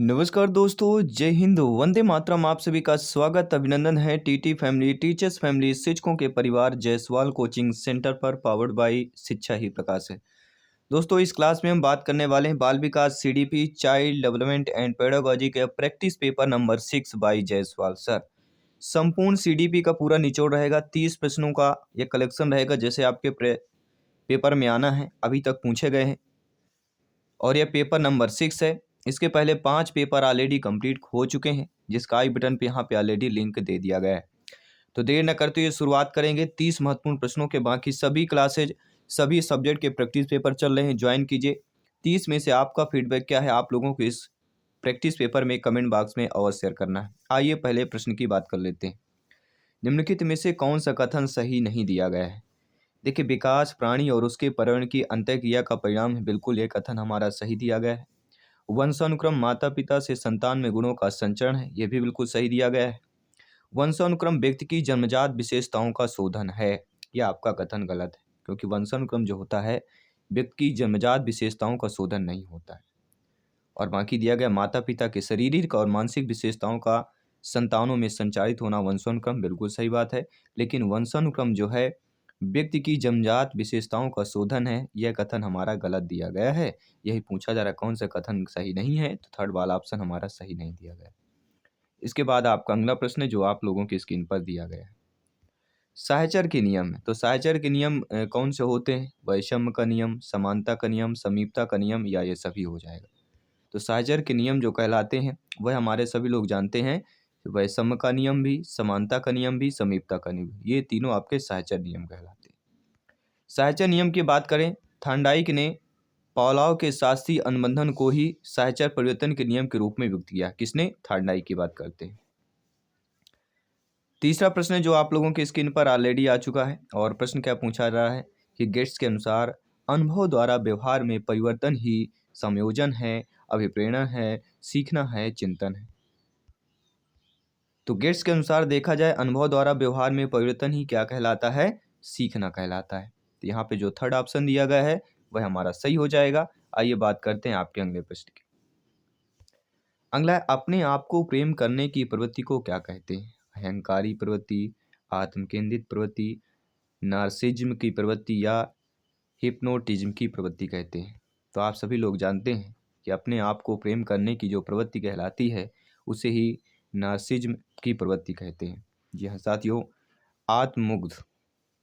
नमस्कार दोस्तों, जय हिंद, वंदे मातरम। आप सभी का स्वागत अभिनंदन है टीटी फैमिली, टीचर्स फैमिली, शिक्षकों के परिवार जायसवाल कोचिंग सेंटर पर, पावर्ड बाय शिक्षा ही प्रकाश है। दोस्तों, इस क्लास में हम बात करने वाले हैं बाल विकास CDP child development and pedagogy के practice paper number 6 by Jaiswal sir. संपूर्ण सीडीपी का पूरा निचोड़ रहेगा, 30 प्रश्नों का यह कलेक्शन रहेगा जैसे आपके पेपर में आना है, अभी तक पूछे गए हैं। और यह पेपर नंबर 6 है। इसके पहले 5 पेपर ऑलरेडी कंप्लीट हो चुके हैं, जिसका आई बटन पे यहाँ पे ऑलरेडी लिंक दे दिया गया है। तो देर न करते हुए शुरुआत करेंगे 30 महत्वपूर्ण प्रश्नों के। बाकी सभी क्लासेज, सभी सब्जेक्ट के प्रैक्टिस पेपर चल रहे हैं, ज्वाइन कीजिए। 30 में से आपका फीडबैक क्या है, आप लोगों को इस प्रैक्टिस पेपर में कमेंट बॉक्स में अवश्य शेयर करना है। आइए पहले प्रश्न की बात कर लेते हैं। निम्नलिखित में से कौन सा कथन सही नहीं दिया गया है? देखिए, विकास प्राणी और उसके पर्यावरण की अंतःक्रिया का परिणाम है, बिल्कुल ये कथन हमारा सही दिया गया है। वंशानुक्रम माता पिता से संतान में गुणों का संचरण है, यह भी बिल्कुल सही दिया गया है। वंशानुक्रम व्यक्ति की जन्मजात विशेषताओं का शोधन है, यह आपका कथन गलत है, क्योंकि वंशानुक्रम जो होता है व्यक्ति की जन्मजात विशेषताओं का शोधन नहीं होता है। और बाकी दिया गया माता पिता के शारीरिक और मानसिक विशेषताओं का संतानों में संचारित होना वंशानुक्रम, बिल्कुल सही बात है। लेकिन वंशानुक्रम जो है व्यक्ति की जन्मजात विशेषताओं का शोधन है, यह कथन हमारा गलत दिया गया है। यही पूछा जा रहा है कौन सा कथन सही नहीं है, तो थर्ड वाला ऑप्शन हमारा सही नहीं दिया गया। इसके बाद आपका अगला प्रश्न है जो आप लोगों की स्क्रीन पर दिया गया है। साहचर्य के नियम है, तो साहचर्य के नियम कौन से होते हैं? वैषम्य का नियम, समानता का नियम, समीपता का नियम, या ये सभी हो जाएगा। तो साहचर्य के नियम जो कहलाते हैं वह हमारे सभी लोग जानते हैं। वैषम्य का नियम भी, समानता का नियम भी, समीपता का नियम भी, ये तीनों आपके साहचर्य नियम कहलाते हैं। साहचर्य नियम की बात करें, थार्नडाइक ने पावलोव के शास्त्रीय अनुबंधन को ही साहचर्य परिवर्तन के नियम के रूप में व्यक्त किया। किसने? थार्नडाइक की बात करते हैं। तीसरा प्रश्न जो आप लोगों की स्क्रीन पर ऑलरेडी आ चुका है, और प्रश्न क्या पूछा जा रहा है कि गेट्स के अनुसार अनुभव द्वारा व्यवहार में परिवर्तन ही संयोजन है, अभिप्रेरण है, सीखना है, चिंतन है। तो गेट्स के अनुसार देखा जाए अनुभव द्वारा व्यवहार में परिवर्तन ही क्या कहलाता है? सीखना कहलाता है। तो यहाँ पे जो थर्ड ऑप्शन दिया गया है वह हमारा सही हो जाएगा। आइए बात करते हैं आपके अगले प्रश्न की। अगला है, अपने आप को प्रेम करने की प्रवृत्ति को क्या कहते हैं? अहंकारी प्रवृत्ति, आत्मकेंद्रित प्रवृत्ति, नार्सिज्म की प्रवृत्ति, या हिप्नोटिज्म की प्रवृत्ति कहते हैं। तो आप सभी लोग जानते हैं कि अपने आप को प्रेम करने की जो प्रवृत्ति कहलाती है उसे ही नार्सिज्म की प्रवृत्ति कहते हैं। जी हाँ साथियों, आत्ममुग्ध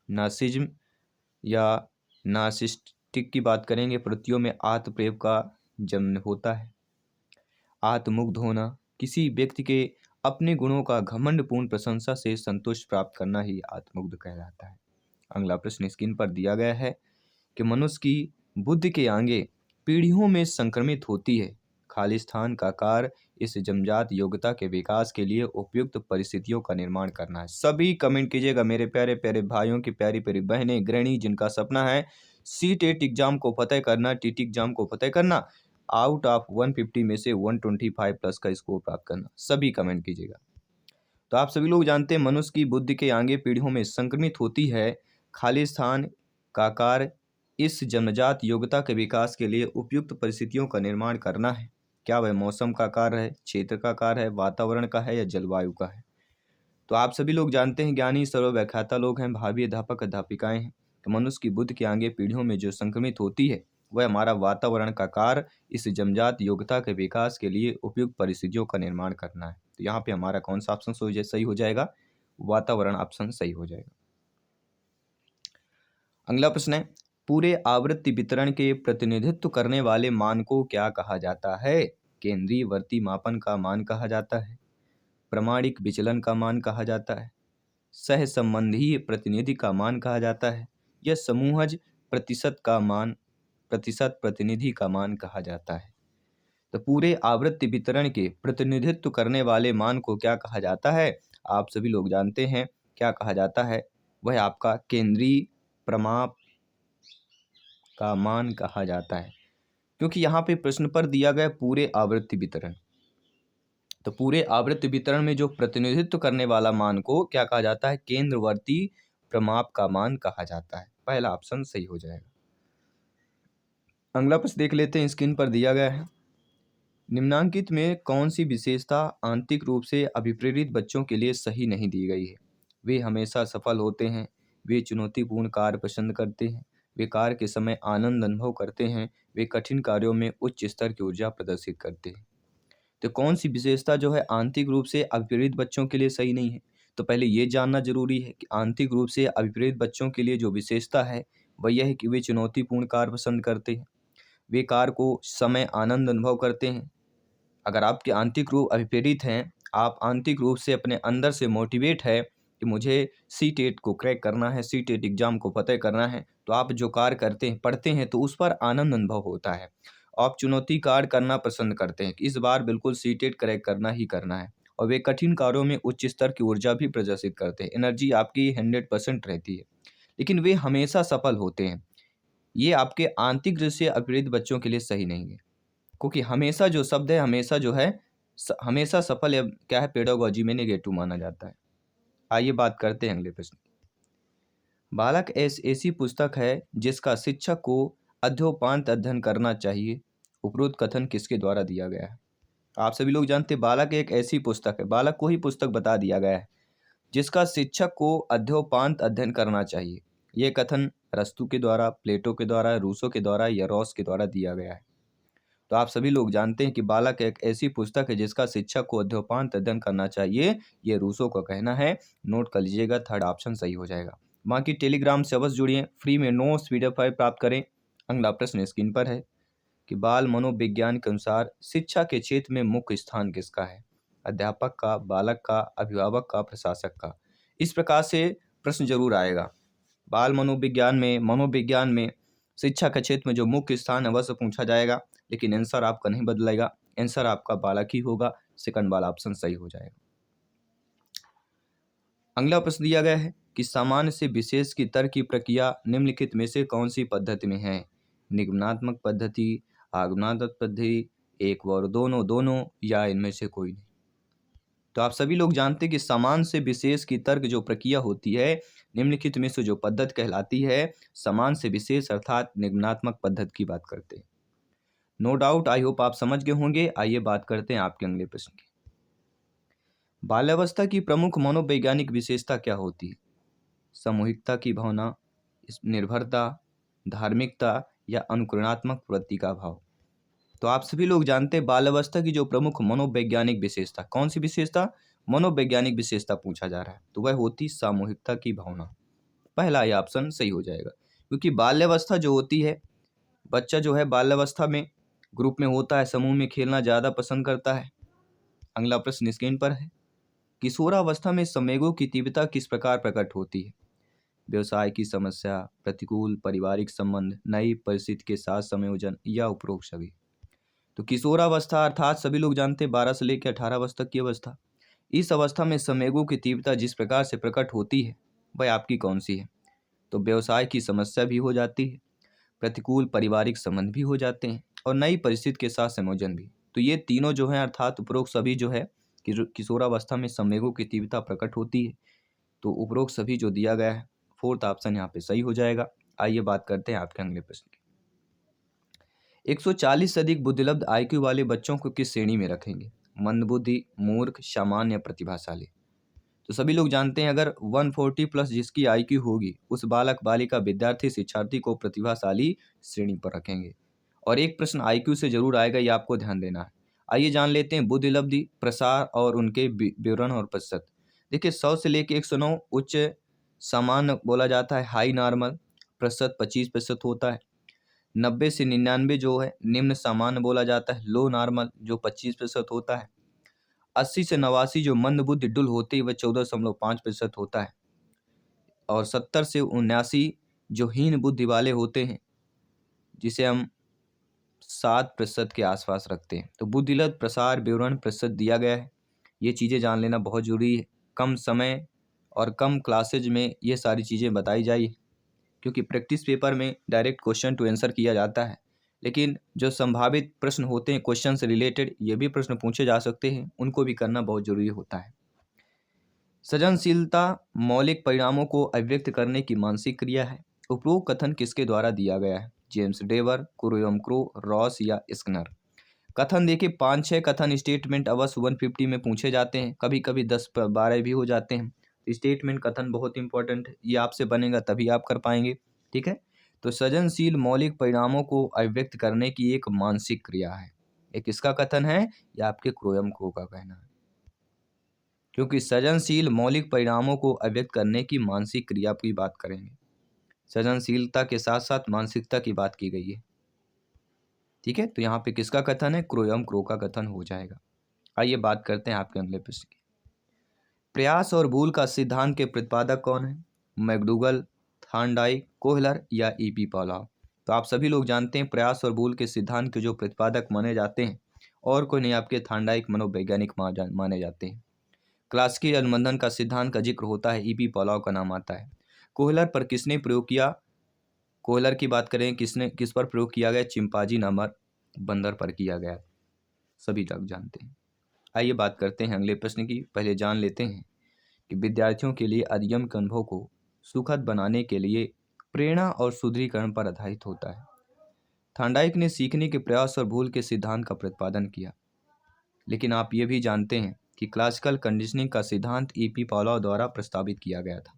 नार्सिज्म या नार्सिस्टिक की बात करेंगे, प्रवृत्तियों में आत्मप्रेम का जन्म होता है। आत्ममुग्ध होना, किसी व्यक्ति के अपने गुणों का घमंडपूर्ण प्रशंसा से संतुष्ट प्राप्त करना ही आत्ममुग्ध कहलाता है। अगला प्रश्न स्क्रीन पर दिया गया है कि मनुष्य की बुद्धि के आगे पीढ़ियों में संक्रमित होती है, खालिस्तान का कार्य इस जन्मजात योग्यता के विकास के लिए उपयुक्त परिस्थितियों का निर्माण करना है। सभी कमेंट कीजिएगा मेरे प्यारे प्यारे भाइयों की, प्यारी प्यारी बहनें, गृहिणी जिनका सपना है सीटेट एग्जाम को फतेह करना, टीटी एग्जाम को फतेह करना, आउट ऑफ 150 में से 125 प्लस का स्कोर प्राप्त करना, सभी कमेंट कीजिएगा। तो आप सभी लोग जानते हैं मनुष्य की बुद्धि के आगे पीढ़ियों में संक्रमित होती है, खालिस्तान का कार्य इस जन्मजात योग्यता के विकास के लिए उपयुक्त परिस्थितियों का निर्माण करना है। क्या वह मौसम का कार्य है, क्षेत्र का कार्य है, वातावरण का है, या जलवायु का है? तो आप सभी लोग जानते हैं, ज्ञानी सर्वव्याख्याता लोग हैं, भावी अध्यापक अध्यापिकाएं हैं, कि मनुष्य की बुद्धि के आगे पीढ़ियों में जो संक्रमित होती है वह हमारा वातावरण का कार्य इस जन्मजात योग्यता के विकास के लिए उपयुक्त परिस्थितियों का निर्माण करना है। तो यहाँ पे हमारा कौन सा ऑप्शन सही हो जाएगा? वातावरण ऑप्शन सही हो जाएगा। अगला प्रश्न है, पूरे आवृत्ति वितरण के प्रतिनिधित्व करने वाले मान को क्या कहा जाता है? केंद्रीयवर्ती मापन का मान कहा जाता है, प्रामाणिक विचलन का मान कहा जाता है, सहसंबंधी प्रतिनिधि का मान कहा जाता है, या समूहज प्रतिशत प्रतिनिधि का मान कहा जाता है। तो पूरे आवृत्ति वितरण के प्रतिनिधित्व करने वाले मान को क्या कहा जाता है? आप सभी लोग जानते हैं क्या कहा जाता है, वह आपका केंद्रीय प्रमाप का मान कहा जाता है। क्योंकि यहाँ पे प्रश्न पर दिया गया पूरे आवृत्ति वितरण, तो पूरे आवृत्ति वितरण में जो प्रतिनिधित्व करने वाला मान को क्या कहा जाता है? केंद्रवर्ती प्रमाप का मान कहा जाता है। पहला ऑप्शन सही हो जाएगा। अगला प्रश्न देख लेते हैं, स्क्रीन पर दिया गया है निम्नांकित में कौन सी विशेषता आंतरिक रूप से अभिप्रेरित बच्चों के लिए सही नहीं दी गई है? वे हमेशा सफल होते हैं, वे चुनौतीपूर्ण कार्य पसंद करते हैं, वे कार्य के समय आनंद अनुभव करते हैं, वे कठिन कार्यों में उच्च स्तर की ऊर्जा प्रदर्शित करते हैं। तो कौन सी विशेषता जो है आंतरिक रूप से अभिप्रेरित बच्चों के लिए सही नहीं है? तो पहले ये जानना जरूरी है कि आंतरिक रूप से अभिप्रेरित बच्चों के लिए जो विशेषता है वह यह है कि वे चुनौतीपूर्ण कार्य पसंद करते हैं, वे कार्य को समय आनंद अनुभव करते हैं। अगर आपके आंतरिक रूप अभिप्रेरित हैं, आप आंतरिक रूप से अपने अंदर से मोटिवेट है कि मुझे सीटेट को क्रैक करना है, सीटेट एग्जाम को फतेह करना है, तो आप जो कार्य करते हैं, पढ़ते हैं, तो उस पर आनंद अनुभव होता है। आप चुनौती कार्य करना पसंद करते हैं कि इस बार बिल्कुल सीटेट क्रैक करना ही करना है, और वे कठिन कार्यों में उच्च स्तर की ऊर्जा भी प्रदर्शित करते हैं। एनर्जी आपकी 100% रहती है, लेकिन वे हमेशा सफल होते हैं। ये आपके आंतरिक रूप से अभिप्रेरित बच्चों के लिए सही नहीं है, क्योंकि हमेशा जो शब्द है, हमेशा जो है हमेशा सफल या क्या है पेडागोजी में नेगेटिव माना जाता है। आइए बात करते हैं अगले प्रश्न। बालक ऐसी पुस्तक है जिसका शिक्षक को अध्योपांत अध्ययन करना चाहिए। उपरोक्त कथन किसके द्वारा दिया गया है? आप सभी लोग जानते हैं बालक एक ऐसी पुस्तक है, बालक को ही पुस्तक बता दिया गया है जिसका शिक्षक को अध्योपांत अध्ययन करना चाहिए। यह कथन अरस्तु के द्वारा, प्लेटो के द्वारा, रूसो के द्वारा या रॉस के द्वारा दिया गया है। तो आप सभी लोग जानते हैं कि बालक एक ऐसी पुस्तक है जिसका शिक्षक को अध्योपांत अध्ययन करना चाहिए। ये रूसो का कहना है। नोट कर लीजिएगा, थर्ड ऑप्शन सही हो जाएगा। बाकी टेलीग्राम से अवश्य जुड़िए, फ्री में नोट्स PDF फाइल प्राप्त करें। अगला प्रश्न स्क्रीन पर है कि बाल मनोविज्ञान के अनुसार शिक्षा के क्षेत्र में मुख्य स्थान किसका है? अध्यापक का, बालक का, अभिभावक का, प्रशासक का? इस प्रकार से प्रश्न जरूर आएगा। बाल मनोविज्ञान में शिक्षा के क्षेत्र में जो मुख्य स्थान है वह पूछा जाएगा, लेकिन आंसर आपका नहीं बदलेगा, आंसर आपका बालक ही होगा। सेकंड वाला ऑप्शन सही हो जाएगा। अगला प्रश्न दिया गया है कि सामान्य से विशेष की तर्क की प्रक्रिया निम्नलिखित में से कौन सी पद्धति में है? निगमनात्मक पद्धति, आगमनात्मक पद्धति, एक व दोनों या इनमें से कोई नहीं? तो आप सभी लोग जानते हैं कि समान से विशेष की तर्क जो प्रक्रिया होती है, निम्नलिखित में से जो पद्धति कहलाती है, समान से विशेष अर्थात निगमनात्मक पद्धति की बात करते हैं। नो डाउट, आई होप आप समझ गए होंगे। आइए बात करते हैं आपके अगले प्रश्न की। बाल्यावस्था की प्रमुख मनोवैज्ञानिक विशेषता क्या होती है? सामूहिकता की भावना, निर्भरता, धार्मिकता या अनुकरणात्मक प्रवृत्ति का भाव? तो आप सभी लोग जानते हैं बाल्यावस्था की जो प्रमुख मनोवैज्ञानिक विशेषता, कौन सी विशेषता? मनोवैज्ञानिक विशेषता पूछा जा रहा है, तो वह होती सामूहिकता की भावना। पहला ये ऑप्शन सही हो जाएगा, क्योंकि बाल्यावस्था जो होती है, बच्चा जो है बाल्यावस्था में ग्रुप में होता है, समूह में खेलना ज़्यादा पसंद करता है। अगला प्रश्न स्क्रीन पर है, किशोरावस्था में संवेगों की तीव्रता किस प्रकार प्रकट होती है? व्यवसाय की समस्या, प्रतिकूल पारिवारिक संबंध, नई परिस्थिति के साथ संयोजन या उपरोक्त सभी? तो किशोरावस्था अर्थात सभी लोग जानते हैं 12 से लेकर 18 वर्ष तक की अवस्था। इस अवस्था में संवेगों की तीव्रता जिस प्रकार से प्रकट होती है वह आपकी कौन सी है? तो व्यवसाय की समस्या भी हो जाती है, प्रतिकूल पारिवारिक संबंध भी हो जाते हैं, और नई परिस्थिति के साथ संयोजन भी। तो ये तीनों जो है अर्थात उपरोक्त सभी जो है किशोरावस्था में संवेगों की तीव्रता प्रकट होती है। तो उपरोक्त सभी जो दिया गया है, फोर्थ ऑप्शन यहाँ पे सही हो जाएगा। आइए बात करते हैं आपके अगले प्रश्न की। 140 से अधिक बुद्धिलब्ध IQ वाले बच्चों को किस श्रेणी में रखेंगे? मंदबुद्धि, मूर्ख, सामान्य, प्रतिभाशाली? तो सभी लोग जानते हैं अगर 140 प्लस जिसकी IQ होगी उस बालक बालिका विद्यार्थी शिक्षार्थी को प्रतिभाशाली श्रेणी पर रखेंगे। और एक प्रश्न IQ से जरूर आएगा, ये आपको ध्यान देना है। आइए जान लेते हैं बुद्धिलब्धि, प्रसार और उनके विवरण और प्रतिशत। देखिए 100 से लेकर 109 उच्च सामान्य बोला जाता है, हाई नॉर्मल, प्रतिशत 25% होता है। 90 से 99 जो है निम्न सामान्य बोला जाता है, लो नॉर्मल, जो 25% होता है। 80 से 89 जो मंद बुद्धि डुल होती है वह 14.5% होता है। और 70 से 79 जो हीन बुद्धि वाले होते हैं जिसे हम 7% के आसपास रखते हैं। तो बुद्धिलब्ध, प्रसार, विवरण, प्रतिशत दिया गया है। ये चीज़ें जान लेना बहुत जरूरी है। कम समय और कम क्लासेज में ये सारी चीज़ें बताई जाए, क्योंकि प्रैक्टिस पेपर में डायरेक्ट क्वेश्चन टू आंसर किया जाता है, लेकिन जो संभावित प्रश्न होते हैं क्वेश्चन से रिलेटेड, ये भी प्रश्न पूछे जा सकते हैं, उनको भी करना बहुत जरूरी होता है। सृजनशीलता मौलिक परिणामों को अभिव्यक्त करने की मानसिक क्रिया है। उपरोक्त कथन किसके द्वारा दिया गया है? जेम्स डेवर, कुरोयम क्रो, रॉस या स्किनर? कथन देखिए 5-6 कथन स्टेटमेंट अवश्य 150 में पूछे जाते हैं, कभी कभी 10-12 भी हो जाते हैं। तो स्टेटमेंट कथन बहुत इंपॉर्टेंट है, ये आपसे बनेगा तभी आप कर पाएंगे। ठीक है, तो सृजनशील मौलिक परिणामों को अभिव्यक्त करने की एक मानसिक क्रिया है। एक किसका कथन है? या आपके क्रोयम को का कहना है, क्योंकि सृजनशील मौलिक परिणामों को अभिव्यक्त करने की मानसिक क्रिया की बात करेंगे। सृजनशीलता के साथ साथ मानसिकता की बात की गई है। ठीक है, तो यहाँ पे किसका कथन है? क्रोयम क्रो का कथन हो जाएगा। आइए बात करते हैं आपके अगले प्रश्न की। प्रयास और भूल का सिद्धांत के प्रतिपादक कौन है? मैकडूगल, थॉर्नडाइक, कोहलर या ईपी पॉलाव? तो आप सभी लोग जानते हैं प्रयास और भूल के सिद्धांत के जो प्रतिपादक माने जाते हैं और कोई नहीं, आपके थॉर्नडाइक मनोवैज्ञानिक माने जाते हैं। क्लासिकी अनुबंधन का सिद्धांत का जिक्र होता है, ईपी पॉलाव का नाम आता है। कोहलर पर किसने प्रयोग किया? कोहलर की बात करें, किस पर प्रयोग किया गया? चिंपांजी नामक बंदर पर किया गया, सभी लोग जानते हैं। आइए बात करते हैं अगले प्रश्न की। पहले जान लेते हैं कि विद्यार्थियों के लिए अध्ययन के अनुभव को सुखद बनाने के लिए प्रेरणा और सुदृढ़ीकरण पर आधारित होता है। थॉर्नडाइक ने सीखने के प्रयास और भूल के सिद्धांत का प्रतिपादन किया, लेकिन आप ये भी जानते हैं कि क्लासिकल कंडीशनिंग का सिद्धांत ईपी पॉलाव द्वारा प्रस्तावित किया गया था।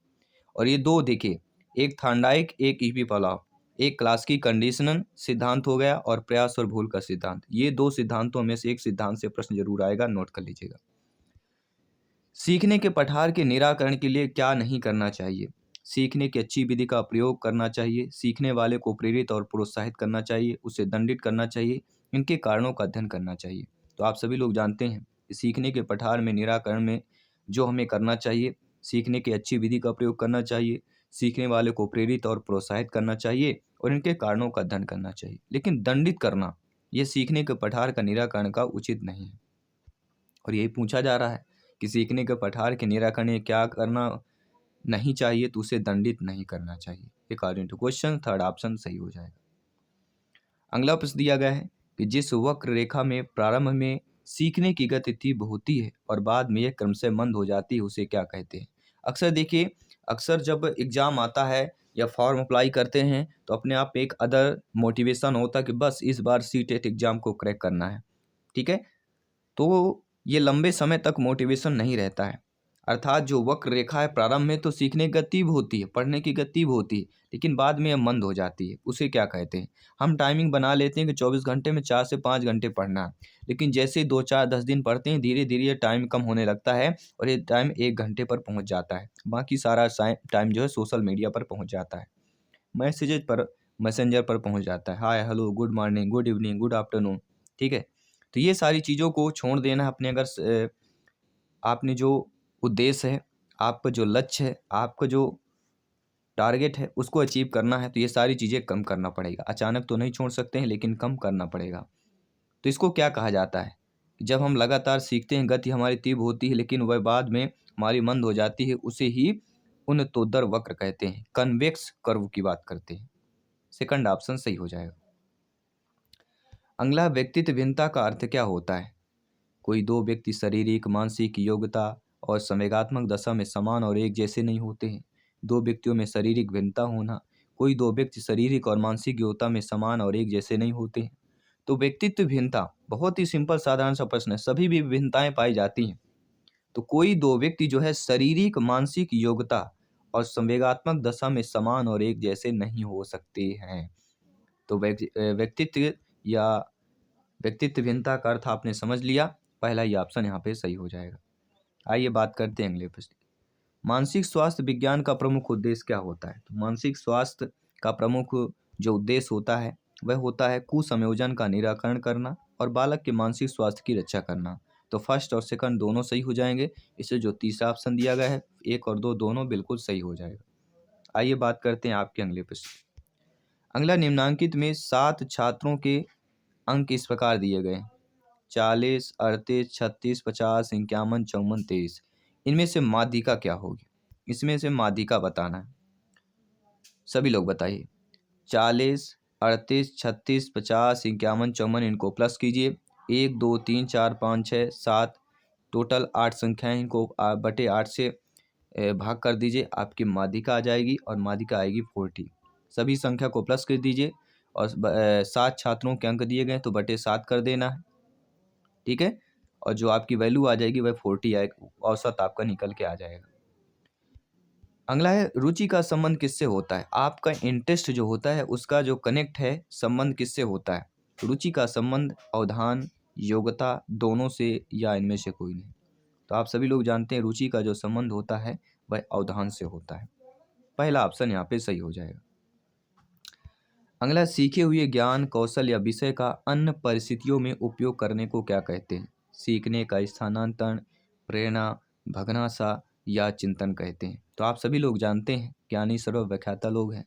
और ये दो देखिए, एक थॉर्नडाइक एक ईपी पॉलाव, एक क्लासिकी कंडीशनल सिद्धांत हो गया और प्रयास और भूल का सिद्धांत। ये दो सिद्धांतों में से एक सिद्धांत से प्रश्न जरूर आएगा, नोट कर लीजिएगा। सीखने के पठार के निराकरण के लिए क्या नहीं करना चाहिए? सीखने की अच्छी विधि का प्रयोग करना चाहिए, सीखने वाले को प्रेरित और प्रोत्साहित करना चाहिए, उसे दंडित करना चाहिए, इनके कारणों का अध्ययन करना चाहिए। तो आप सभी लोग जानते हैं कि सीखने के पठार में निराकरण में जो हमें करना चाहिए, सीखने की अच्छी विधि का प्रयोग करना चाहिए, सीखने वाले को प्रेरित और प्रोत्साहित करना चाहिए और इनके कारणों का अध्ययन करना चाहिए। लेकिन दंडित करना यह सीखने के पठार का निराकरण का उचित नहीं है। और यही पूछा जा रहा है कि सीखने के पठार के निराकरण में क्या करना नहीं चाहिए, तो उसे दंडित नहीं करना चाहिए। According to question third option सही हो जाएगा। अगला प्रश्न दिया गया है कि जिस वक्र रेखा में प्रारंभ में सीखने की गति तीव्र होती है और बाद में यह क्रमशः मंद हो जाती है, उसे क्या कहते हैं? अक्सर देखिए, अक्सर जब एग्जाम आता है या फॉर्म अप्लाई करते हैं तो अपने आप एक अदर मोटिवेशन होता है कि बस इस बार सीटेट एग्जाम को क्रैक करना है। ठीक है, तो ये लंबे समय तक मोटिवेशन नहीं रहता है। अर्थात जो वक्र रेखा है, प्रारंभ में तो सीखने की गति होती है, पढ़ने की गति होती है, लेकिन बाद में यह मंद हो जाती है। उसे क्या कहते हैं? हम टाइमिंग बना लेते हैं कि 24 घंटे में 4 से 5 घंटे पढ़ना है, लेकिन जैसे 2 4 10 दिन पढ़ते हैं, धीरे धीरे ये टाइम कम होने लगता है और ये टाइम 1 घंटे पर पहुँच जाता है। बाकी सारा टाइम जो है सोशल मीडिया पर पहुँच जाता है, मैसेजेज पर, मैसेंजर पर पहुँच जाता है। Hi, hello, good morning, good evening, good afternoon. ठीक है, तो ये सारी चीज़ों को छोड़ देना है। अपने अगर आपने जो उद्देश्य है, आपका जो लक्ष्य है, आपका जो टारगेट है, उसको अचीव करना है, तो ये सारी चीज़ें कम करना पड़ेगा। अचानक तो नहीं छोड़ सकते हैं, लेकिन कम करना पड़ेगा। तो इसको क्या कहा जाता है? जब हम लगातार सीखते हैं, गति हमारी तीव्र होती है, लेकिन वह बाद में हमारी मंद हो जाती है, उसे ही उन्नतोदर वक्र कहते हैं। कन्वेक्स कर्व की बात करते हैं। सेकंड ऑप्शन सही हो जाएगा। अगला, व्यक्तित्व भिन्नता का अर्थ क्या होता है? कोई दो व्यक्ति शारीरिक, मानसिक योग्यता और संवेगात्मक दशा में समान और एक जैसे नहीं होते हैं। दो व्यक्तियों में शारीरिक भिन्नता होना। कोई दो व्यक्ति शारीरिक और मानसिक योग्यता में समान और एक जैसे नहीं होते हैं। तो व्यक्तित्व भिन्नता बहुत ही सिंपल साधारण सा प्रश्न है, सभी भी भिन्नताएं पाई जाती हैं। तो कोई दो व्यक्ति जो है शारीरिक, मानसिक योग्यता और संवेगात्मक दशा में समान और एक जैसे नहीं हो सकते हैं। तो व्यक्तित्व या व्यक्तित्व भिन्नता का अर्थ आपने समझ लिया। पहला ही ऑप्शन यहाँ पे सही हो जाएगा। आइए बात करते हैं अगले प्रश्न। मानसिक स्वास्थ्य विज्ञान का प्रमुख उद्देश्य क्या होता है? तो मानसिक स्वास्थ्य का प्रमुख जो उद्देश्य होता है वह होता है कुसंयोजन का निराकरण करना और बालक के मानसिक स्वास्थ्य की रक्षा करना। तो फर्स्ट और सेकंड दोनों सही हो जाएंगे। इससे जो तीसरा ऑप्शन दिया गया है 1 और 2 दोनों बिल्कुल सही हो जाएगा। आइए बात करते हैं आपके अगले प्रश्न। अगला, निम्नांकित में 7 छात्रों के अंक इस प्रकार दिए गए: 40, 38, 36, 50, 51, 54, 23। इनमें से माध्यिका क्या होगी? इसमें से माध्यिका बताना है। सभी लोग बताइए। 40, 38, 36, 50, 51, 54, इनको प्लस कीजिए। 1 2 3 4 5 6 7, टोटल 8 संख्याएं, इनको बटे 8 से भाग कर दीजिए। आपकी माध्यिका आ जाएगी और माध्यिका आएगी 40। सभी संख्या को प्लस कर दीजिए और 7 छात्रों के अंक दिए गए तो बटे 7 कर देना है। ठीक है, और जो आपकी वैल्यू आ जाएगी वह 40 आएगी, औसत आपका निकल के आ जाएगा। अगला है रुचि का संबंध किससे होता है। आपका इंटरेस्ट जो होता है उसका जो कनेक्ट है संबंध किससे होता है। रुचि का संबंध अवधान, योग्यता, दोनों से या इनमें से कोई नहीं। तो आप सभी लोग जानते हैं रुचि का जो संबंध होता है वह अवधान से होता है। पहला ऑप्शन यहाँ पे सही हो जाएगा। अगला, सीखे हुए ज्ञान, कौशल या विषय का अन्य परिस्थितियों में उपयोग करने को क्या कहते हैं। सीखने का स्थानांतरण, प्रेरणा, भगनासा या चिंतन कहते हैं। तो आप सभी लोग जानते हैं, ज्ञानी सर्व व्याख्याता लोग हैं,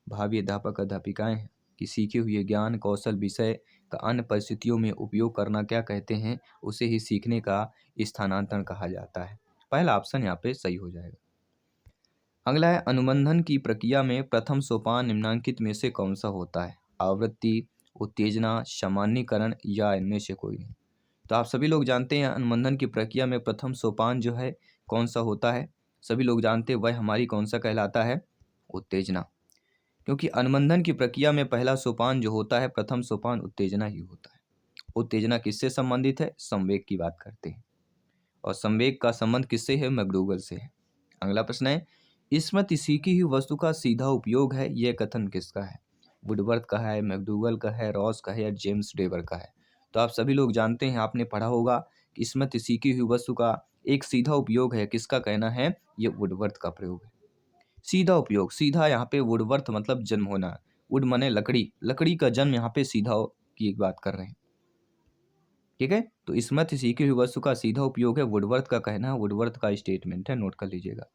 भावी अध्यापक अध्यापिकाएं हैं, कि सीखे हुए ज्ञान, कौशल, विषय का अन्य परिस्थितियों में उपयोग करना क्या कहते हैं, उसे ही सीखने का स्थानांतरण कहा जाता है। पहला ऑप्शन यहाँ पे सही हो जाएगा। अगला है, अनुबंधन की प्रक्रिया में प्रथम सोपान निम्नलिखित में से कौन सा होता है। आवृत्ति, उत्तेजना, सामान्यीकरण या इनमें से कोई नहीं। तो आप सभी लोग जानते हैं अनुबंधन की प्रक्रिया में प्रथम सोपान जो है कौन सा होता है। सभी लोग जानते हैं वह हमारी कौन सा कहलाता है, उत्तेजना। क्योंकि अनुबंधन की प्रक्रिया में पहला सोपान जो होता है, प्रथम सोपान उत्तेजना ही होता है। उत्तेजना किससे संबंधित है, संवेग की बात करते हैं, और संवेग का संबंध किससे है, मैकडूगल से है। अगला प्रश्न है, स्मृति सीखी हुई वस्तु का सीधा उपयोग है, यह कथन किसका है। वुडवर्थ का है, मैकडूगल का है, रॉस का है या जेम्स डेवर का है। तो आप सभी लोग जानते हैं, आपने पढ़ा होगा कि स्मृति सीखी हुई वस्तु का एक सीधा उपयोग है, किसका कहना है, ये वुडवर्थ का प्रयोग है। सीधा उपयोग, सीधा यहाँ पे वुडवर्थ मतलब जन्म होना, वुड माने लकड़ी, लकड़ी का जन्म यहाँ पे सीधा की बात कर रहे हैं। ठीक है, तो स्मृति सीखी हुई वस्तु का सीधा उपयोग है, वुडवर्थ का कहना है, वुडवर्थ का स्टेटमेंट है, नोट कर लीजिएगा।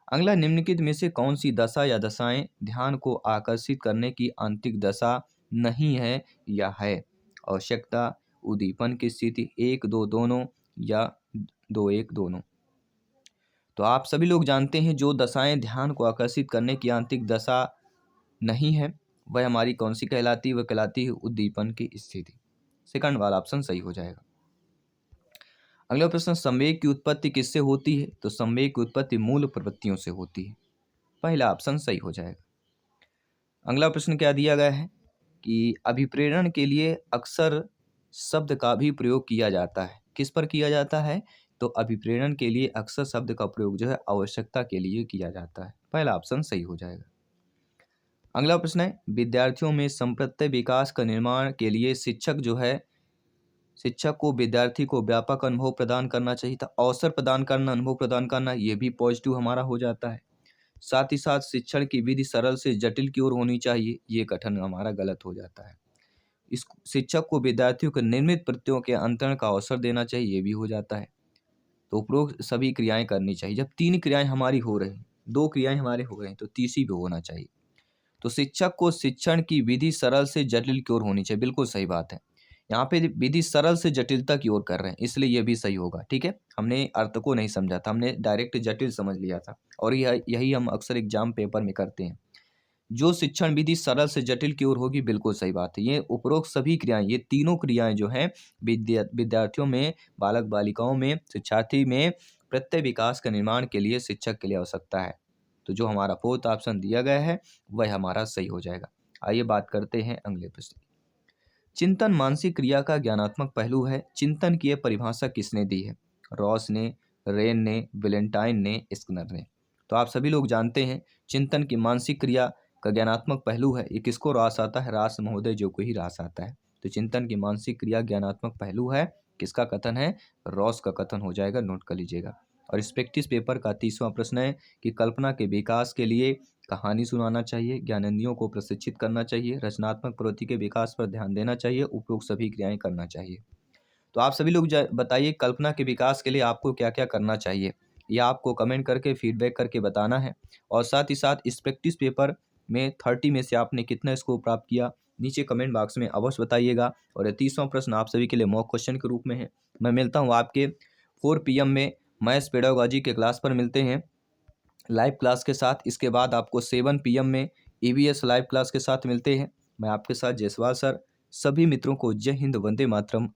अगला, निम्नलिखित में से कौन सी दशा या दशाएं ध्यान को आकर्षित करने की आंतरिक दशा नहीं है या है। आवश्यकता, उद्दीपन की स्थिति, 1-2 दोनों या 2-1 दोनों। तो आप सभी लोग जानते हैं जो दशाएं ध्यान को आकर्षित करने की आंतरिक दशा नहीं है वह हमारी कौन सी कहलाती है, वह कहलाती है उद्दीपन की स्थिति। सेकंड वाला ऑप्शन सही हो जाएगा। अगला प्रश्न, संवेग की उत्पत्ति किससे होती है। तो संवेग की उत्पत्ति मूल प्रवृत्तियों से होती है। पहला ऑप्शन सही हो जाएगा। अगला प्रश्न क्या दिया गया है कि अभिप्रेरण के लिए अक्सर शब्द का भी प्रयोग किया जाता है। किस पर किया जाता है, तो अभिप्रेरण के लिए अक्सर शब्द का प्रयोग जो है आवश्यकता के लिए किया जाता है। पहला ऑप्शन सही हो जाएगा। अगला प्रश्न है, विद्यार्थियों में संप्रत्य विकास का निर्माण के लिए शिक्षक जो है, शिक्षक को विद्यार्थी को व्यापक अनुभव प्रदान करना चाहिए था। अवसर प्रदान करना, अनुभव प्रदान करना, ये भी पॉजिटिव हमारा हो जाता है। साथ ही साथ शिक्षण की विधि सरल से जटिल की ओर होनी चाहिए, ये कथन हमारा गलत हो जाता है। इस शिक्षक को विद्यार्थियों को निर्मित प्रत्ययों के अंतरण का अवसर देना चाहिए, ये भी हो जाता है। तो उपरोक्त सभी क्रियाएं करनी चाहिए। जब 3 क्रियाएं हमारी हो रही, 2 क्रियाएं हमारे हो गई, तो तीसरी भी होना चाहिए। तो शिक्षक को शिक्षण की विधि सरल से जटिल की ओर होनी चाहिए, बिल्कुल सही बात है। यहाँ पे विधि सरल से जटिलता की ओर कर रहे हैं, इसलिए ये भी सही होगा। ठीक है, हमने अर्थ को नहीं समझा था, हमने डायरेक्ट जटिल समझ लिया था, और यही हम अक्सर एग्जाम पेपर में करते हैं। जो शिक्षण विधि सरल से जटिल की ओर होगी, बिल्कुल सही बात है। ये उपरोक्त सभी क्रियाएं, ये तीनों क्रियाएं जो हैं विद्यार्थियों में, बालक बालिकाओं में, शिक्षार्थी में प्रत्यय विकास का निर्माण के लिए शिक्षक के लिए आवश्यकता है। तो जो हमारा फोर्थ ऑप्शन दिया गया है वह हमारा सही हो जाएगा। आइए बात करते हैं अगले प्रश्न की। चिंतन मानसिक क्रिया का ज्ञानात्मक पहलू है। चिंतन की यह परिभाषा किसने दी है। रॉस ने, रेन ने, वेलेंटाइन ने, स्किनर ने। तो आप सभी लोग जानते हैं चिंतन की मानसिक क्रिया का ज्ञानात्मक पहलू है। ये किसको रास आता है, रास महोदय जो को ही रास आता है। तो चिंतन की मानसिक क्रिया ज्ञानात्मक पहलू है, किसका कथन है, रॉस का कथन हो जाएगा, नोट कर लीजिएगा। और इस प्रैक्टिस पेपर का 30वां प्रश्न है कि कल्पना के विकास के लिए कहानी सुनाना चाहिए, ज्ञानेंद्रियों को प्रशिक्षित करना चाहिए, रचनात्मक प्रवृत्ति के विकास पर ध्यान देना चाहिए, उपरोक्त सभी क्रियाएं करना चाहिए। तो आप सभी लोग बताइए कल्पना के विकास के लिए आपको क्या क्या करना चाहिए, या आपको कमेंट करके फीडबैक करके बताना है। और साथ ही साथ इस प्रैक्टिस पेपर में 30 में से आपने कितना स्कोर प्राप्त किया, नीचे कमेंट बॉक्स में अवश्य बताइएगा। और ये 30वां प्रश्न आप सभी के लिए मॉक क्वेश्चन के रूप में है। मैं मिलता हूँ आपके 4 PM में मैथ्स पेडागोजी के क्लास पर मिलते हैं लाइव क्लास के साथ। इसके बाद आपको 7 PM में EVS लाइव क्लास के साथ मिलते हैं। मैं आपके साथ जयसवाल सर। सभी मित्रों को जय हिंद, वंदे मातरम।